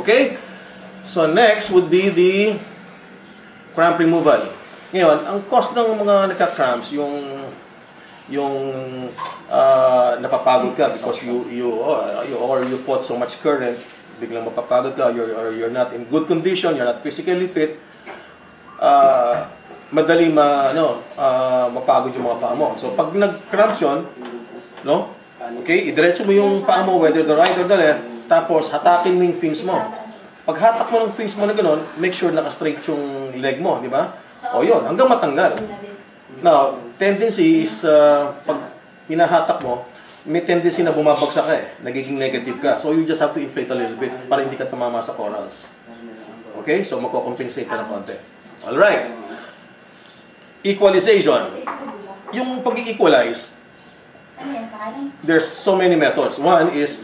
Okay? So next would be the cramp removal. Ngayon, ang cause ng mga nagka-cramps, yung napapagod ka because you fought so much current, biglang mapapagod ka, you're not in good condition, you're not physically fit, madali mapagod yung mga paa mo. So pag nag-cramps yun, no? Okay, idiretso mo yung paa mo, whether the right or the left, tapos hatakin mo yung fins mo. Pag hatak mo ng fins mo na gano'n, make sure naka-straight yung leg mo, di ba? O yun, hanggang matanggal. Now, tendency is, pag hinahatak mo, may tendency na bumabagsak ka nagiging negative ka. So you just have to inflate a little bit para hindi ka tumama sa corals. Okay? So magko-compensate ka ng konti. Alright. Equalization. Yung pag-equalize, there's so many methods. One is,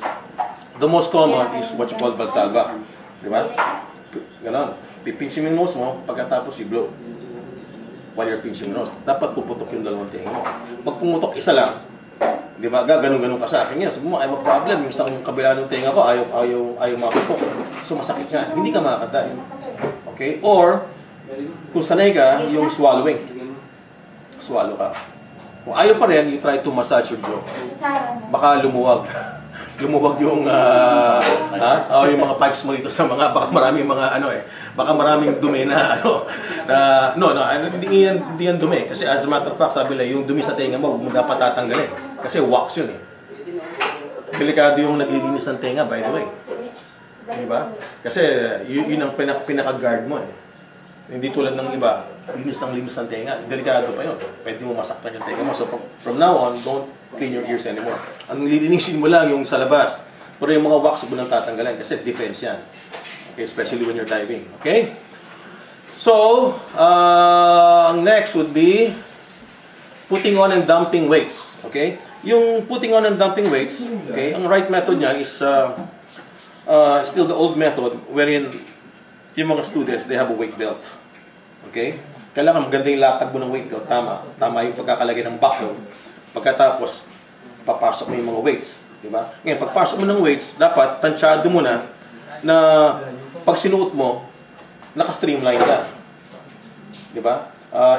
the most common is what you call Valsalva. Diba? Ganon. Pipinsin mo yung nose mo, pagkatapos i-blow. While you're pinching your nose. Dapat puputok yung dalawang tenga mo. Pag pumutok isa lang, diba? Ganun-ganun ka sa akin yan. Sabi mo, I have a problem. Yung isang kabila ng tenga ko, ayaw maputok. So masakit siya. Hindi ka makakatay. Okay? Or, kung sanay ka, yung swallowing. Swallow ka. Kung ayaw pa rin, you try to massage your jaw. Baka lumuwag. Lumuwag yung yung mga pipes mo dito sa mga baka maraming mga baka maraming dumi na hindi yan dumi kasi as a matter of fact sabi nila yung dumi sa tenga mo dapat tatanggalin kasi wax yun delikado yung naglilinis ng tenga by the way, di ba? Kasi yun ang pinaka-guard mo hindi tulad ng iba linis ng tenga, delikado pa yun, pwede mo masaktan yung tenga mo. So from now on, don't clean your ears anymore. Ang lilinisin mo lang yung sa labas, pero yung mga wax mo nang tatanggalan kasi defense yan. Okay, especially when you're diving. Okay? So, next would be putting on and dumping weights. Okay? Yung putting on and dumping weights, okay, ang right method niyan is still the old method wherein yung mga students, they have a weight belt. Okay? Kailangan maganda yung latag mo ng weight belt. Tama yung pagkakalagay ng buckle. Pagkatapos, papasok mo yung mga weights. Diba? Ngayon, pagpasok mo ng weights, dapat tansyado mo na pag sinuot mo, naka-streamline ka. Diba?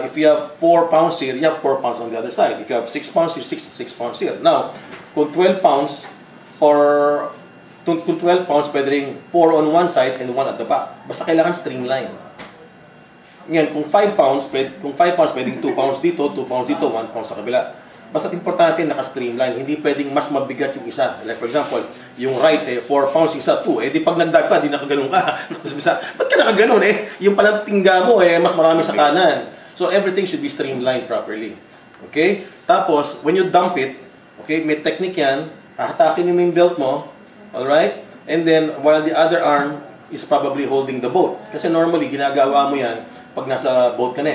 If you have 4 pounds here, you have 4 pounds on the other side. If you have 6 pounds here, 6 pounds here. Now, kung 12 pounds kung 12 pounds, pwede rin 4 on one side and 1 at the back. Basta kailangan streamline. Ngayon, kung 5 pounds, pwedeng 2 pounds dito, 2 pounds dito, 1 pound sa kabila. Basta importante naka-streamline. Hindi pwedeng mas mabigat yung isa. Like for example, yung right 4 pounds, yung isa 2. Di pag nagdag pa, di nakaganon ka. Ba't ka nakaganon yung palang tingga mo mas marami sa kanan. So everything should be streamlined properly. Okay? Tapos, when you dump it, okay, may technique yan. Hahatakin mo yung belt mo. Alright? And then, while the other arm is probably holding the boat. Kasi normally, ginagawa mo yan pag nasa boat ka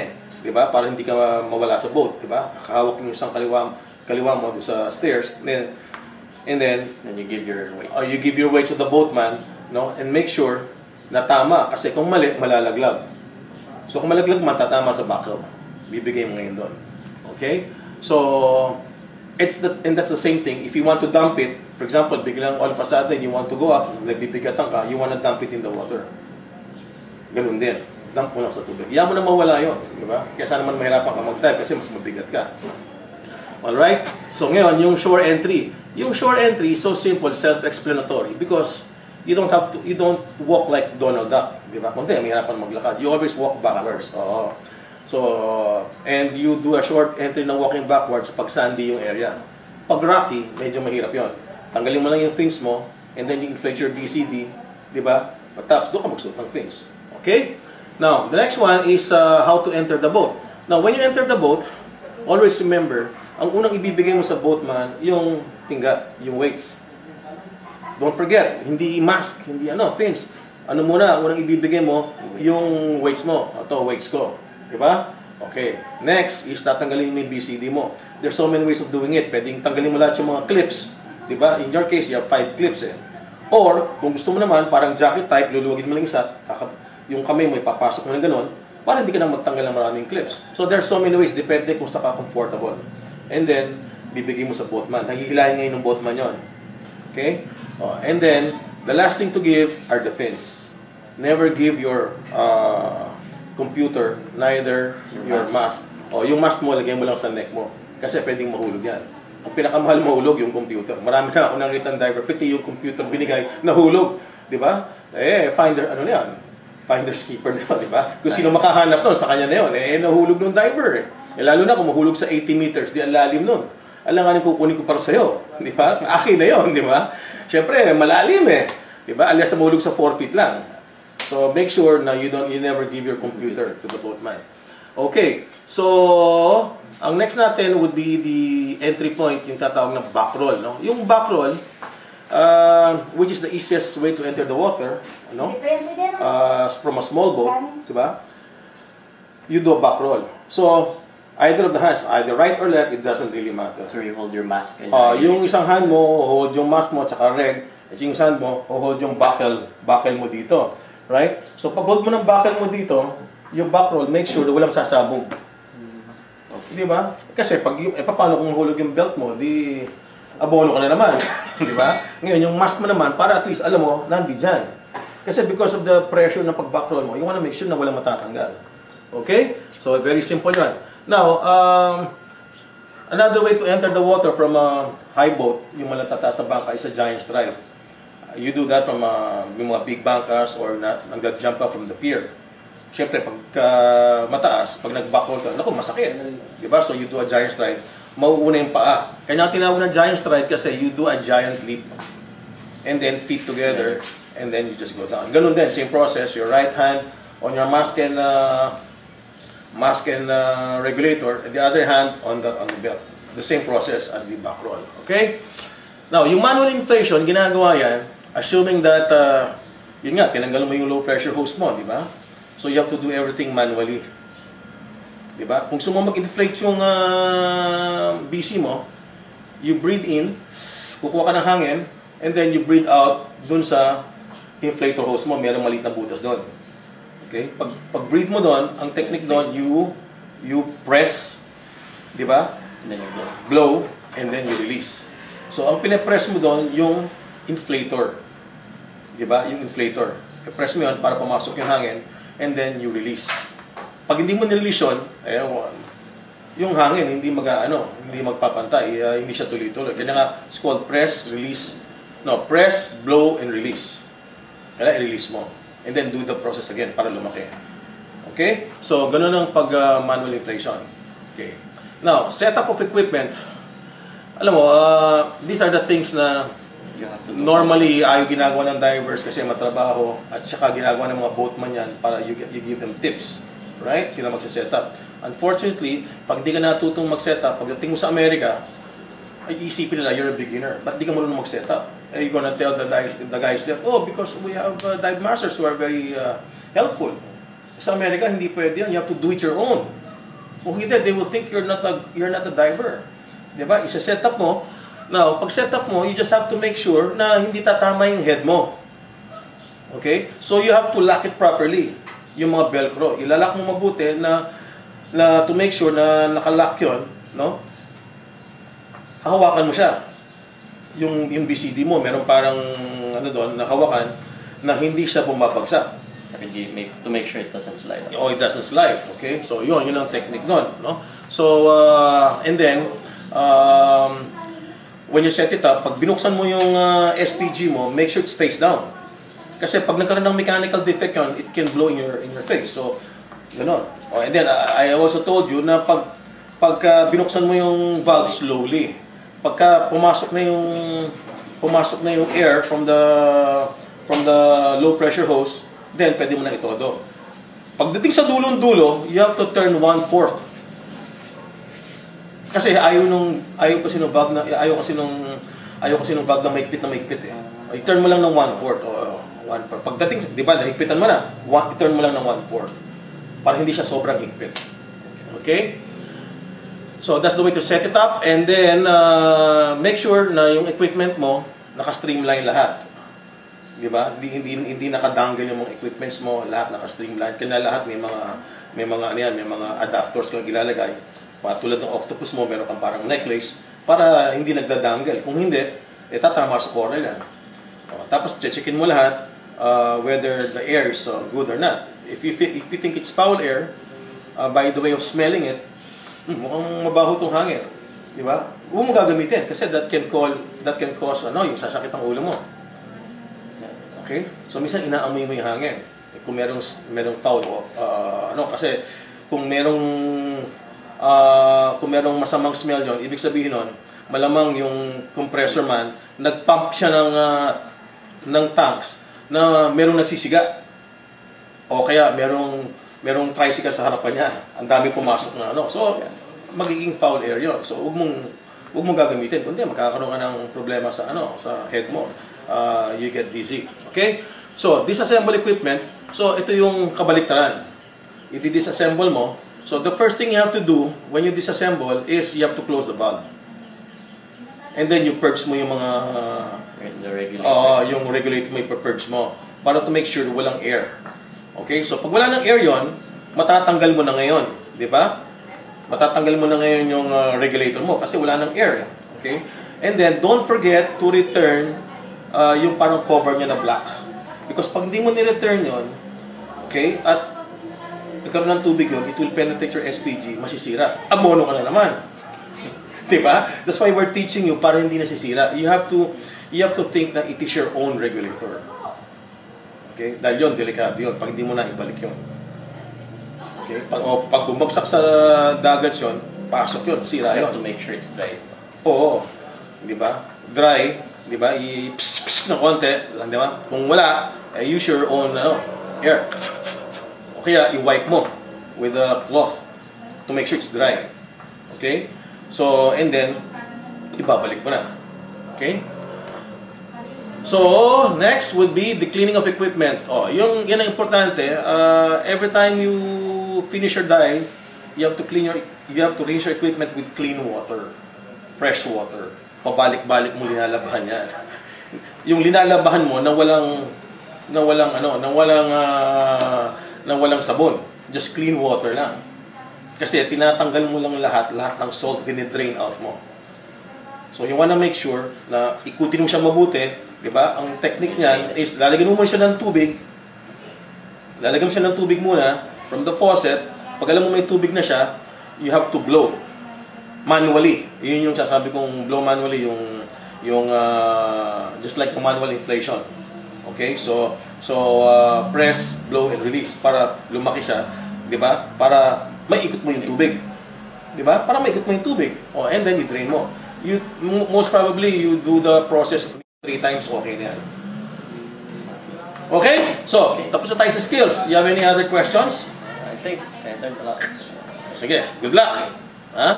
diba? Para hindi ka mawala sa boat, diba? Nakahawak yung isang kaliwa mo sa stairs, and then you give your weight. You give your weight to the boatman, no? And make sure na tama, kasi kung mali, malalaglag. So kung malaglag man, tatama sa buckle. Bibigay mo ngayon doon. Okay? So, that's the same thing. If you want to dump it, for example, biglang all of a sudden you want to go up, nagbibigatan ka, you want to dump it in the water. Ganun din. Dump mo lang sa tubig. Iyan mo na mawala yun. Diba? Kaya sana naman mahirapan ka mag-dive kasi mas mabigat ka. Alright? So ngayon, yung shore entry. Yung shore entry is so simple, self-explanatory because you don't walk like Donald Duck. Diba? Kunti, mahirapan maglakad. You always walk backwards. Oo. So, and you do a short entry ng walking backwards pag sandy yung area. Pag rocky, medyo mahirap yon. Tanggalin mo lang yung fins mo and then you inflate your BCD. Diba? Tapos doon ka magsuot ng fins. Okay? Now, the next one is how to enter the boat. Now, when you enter the boat, always remember, ang unang ibibigay mo sa boatman, yung tingga, yung weights. Don't forget, hindi mask, hindi fins. Ano muna, unang ibibigay mo, yung weights mo. Ito, weights ko. Diba? Okay. Next is tatanggalin mo yung BCD mo. There's so many ways of doing it. Pwedeng tanggalin mo lahat yung mga clips. Diba? In your case, you have 5 clips Or, kung gusto mo naman, parang jacket type, luluwagin mo lang isa, yung kamay mo ipapasok mo ng ganon para hindi ka na magtanggal ng maraming clips. So there's so many ways, depende kung saka comfortable. And then, bibigay mo sa boatman. Nahihilahin ngayon ng boatman yon. Okay? And then, The last thing to give are the fins. Never give your computer, neither your mask. O, yung mask mo, lagay mo lang sa neck mo. Kasi pwedeng mahulog yan. Ang pinakamahal mahulog yung computer. Marami na ako nakita ng diver, pati yung computer binigay, nahulog. Di ba? Finder, ano na yan? Finder's keeper na yun, di ba? Kung sino makahanap nun, sa kanya na yun. Nahulog ng diver. Lalo na kung mahulog sa 80 meters, di ang lalim nun. Alanganin kukunin ko para sa'yo. Di ba? Akin na yun, di ba? Siyempre, malalim Di ba? Alias na mahulog sa 4 feet lang. So make sure na you never give your computer to the boatman. Okay. So ang next natin would be the entry point, yung tatawag na back roll, no? Yung back roll, which is the easiest way to enter the water, no? From a small boat, diba? You do a back roll. So either of the hands, either right or left, it doesn't really matter. So you hold your mask. Yung isang hand mo, hold yung mask mo, tsaka reg. At yung isang hand mo, hold yung buckle mo dito. Right? So pag hold mo ng buckle mo dito, yung back roll, make sure na walang sasabog. Okay. Di ba? Kasi pag paano kung mahulog yung belt mo, di abono ka na naman. Di ba? Ngayon, yung mask mo naman, para at least alam mo, nandi dyan. Kasi because of the pressure na pag back roll mo, you wanna make sure na walang matatanggal. Okay? So very simple yan. Now, another way to enter the water from a high boat, yung malatataas na bangka, is a giant stride. You do that from yung mga big bangkas or nag-jump ka from the pier. Siyempre, pag mataas, pag nag-backroll ka, naku, masakit. Diba? So you do a giant stride, mauuna yung paa. Kaya tinawag na giant stride kasi you do a giant leap. And then feet together, and then you just go down. Ganun din, same process. Your right hand on your mask and regulator, and the other hand on the belt. The same process as the back roll. Okay? Now, yung manual inflation, ginagawa yan, assuming that, yun nga, tinanggal mo yung low pressure hose mo, di ba? So you have to do everything manually. Di ba? Kung gusto mo mag-inflate yung BC mo, you breathe in, kukuha ka ng hangin, and then you breathe out dun sa inflator hose mo, mayroong maliit na butas doon. Okay? Pag breathe mo doon, ang technique doon, you press, di ba? And then you blow, and then you release. So ang pinapress mo doon, yung inflator. Diba? Yung inflator. I-press mo yun para pumasok yung hangin, and then you release. Pag hindi mo nirelease yun, yung hangin hindi magpapantay, hindi siya tuloy-tuloy. Kaya nga, it's called press, release. No, press, blow, and release. Kaya i-release mo. And then do the process again para lumaki. Okay? So, ganun ang pag-manual inflation. Okay. Now, setup of equipment. Alam mo, these are the things na normally ayaw ginagawa ng divers kasi matrabaho, at saka ginagawa ng mga boatman yan para you give them tips. Right? Sila magsa-setup. Unfortunately, pag di ka natutong mag-setup, pagdating mo sa Amerika, ay isipin nila, you're a beginner. Ba't di ka marunong mag-setup? You're gonna tell the guys that, oh, because we have dive masters who are very helpful. Sa Amerika, hindi pwede yan. You have to do it your own. Kung hindi, they will think you're not a diver. Diba? Isa-setup mo. Now, pag setup mo, you just have to make sure na hindi tatama yung head mo. Okay? So, you have to lock it properly. Yung mga velcro. Ilalak mo mabuti na to make sure na nakalock yun, no? Hahawakan mo siya. Yung BCD mo, meron parang doon, nahawakan na hindi siya bumabagsak. To make sure it doesn't slide. Oh, it doesn't slide. Okay? So, yun ang technique doon, no? So, and then, when you set it up, pag binuksan mo yung SPG mo, make sure it's face down. Kasi pag nagkaroon ng mechanical defect yun, it can blow in your face. So, gano'n. Oh, and then, I also told you na pag binuksan mo yung valve slowly, pagka pumasok na yung air from the low pressure hose, then pwede mo na itodo. Pagdating sa dulong-dulo, you have to turn 1/4. Kasi ayaw kasi nung valve na maigpit eh. I-turn mo lang ng 1/4 o 1/4. Pagdating, di ba, nahigpitan mo na, i-turn mo lang ng 1/4 para hindi siya sobrang higpit. Okay? So that's the way to set it up, and then make sure na yung equipment mo naka-streamline lahat. Di ba? Hindi nakadangle yung mga equipments mo, lahat naka-streamline. Kaya lahat may mga adapters kang ilalagay. Tulad ng octopus mo, meron kang parang necklace para hindi nagdadangle. Kung hindi, tatama sa coral yan. Tapos checkin mo lahat whether the air is good or not. If you think it's foul air, by the way of smelling it, mukhang mabaho tong hangin. Di ba? Huwag mo gagamitin kasi that can cause yung sasakit ng ulo mo. Okay? So minsan inaamoy mo yung hangin. Kung merong foul kasi kung merong masamang smell yon, ibig sabihin nun, malamang yung compressor man nagpump siya ng tanks na merong nagsisiga. O kaya merong tricycle sa harapan niya. Ang dami pumasok na So magiging foul air 'yon. So huwag mong gagamitin kundi magkakaroon ka ng problema sa head mo. You get dizzy. Okay? So disassemble equipment. So ito yung kabaliktaran. I-disassemble mo. So the first thing you have to do when you disassemble is you have to close the valve. And then you purge mo yung mga yung regulator mo, i-purge mo para to make sure walang air. Okay? So pag wala ng air yon, matatanggal mo na ngayon, di ba? Matatanggal mo na ngayon yung regulator mo kasi wala ng air. Okay? And then don't forget to return yung parang cover niya na black. Because pag hindi mo ni-return yon, okay, at nagkaroon ng tubig yun, it will penetrate your SPG, masisira. Abono ka na naman. Diba? That's why we're teaching you para hindi nasisira. You have to think na it is your own regulator. Okay? Dahil yun, delikado yun. Pag hindi mo na ibalik yun. Okay? Pag bumagsak sa dagat yun, pasok yun, sira yun. You have to make sure it's dry. Oo. Diba? Dry. Diba? I-pss na konti. Diba? Kung wala, use your own air. O kaya, i-wipe mo with a cloth to make sure it's dry. Okay? So, and then, ibabalik mo na. Okay? So, next would be the cleaning of equipment. Yan ang importante. Every time you finish your dive, you have to rinse your equipment with clean water. Fresh water. Pabalik-balik mo linalabahan yan. Yung linalabahan mo na walang sabon. Just clean water lang. Kasi tinatanggal mo lang lahat ng salt, dinidrain out mo. So you wanna make sure na ikutin mo siya mabuti, di ba? Ang technique niyan is lalagyan mo muna siya ng tubig. Lalagyan mo siya ng tubig muna from the faucet. Pag alam mo may tubig na siya, you have to blow manually. Yun yung sasabi kong blow manually, yung just like the manual inflation. Okay? So press, blow and release para lumaki siya, di ba? Para maikot mo yung tubig. Di ba? Para maikot mo yung tubig. And then you drain mo. Most probably, you do the process 3 times, okay na yan. Okay? So, tapos na tayo sa skills. You have any other questions? I think I learned a lot. Sige, good luck!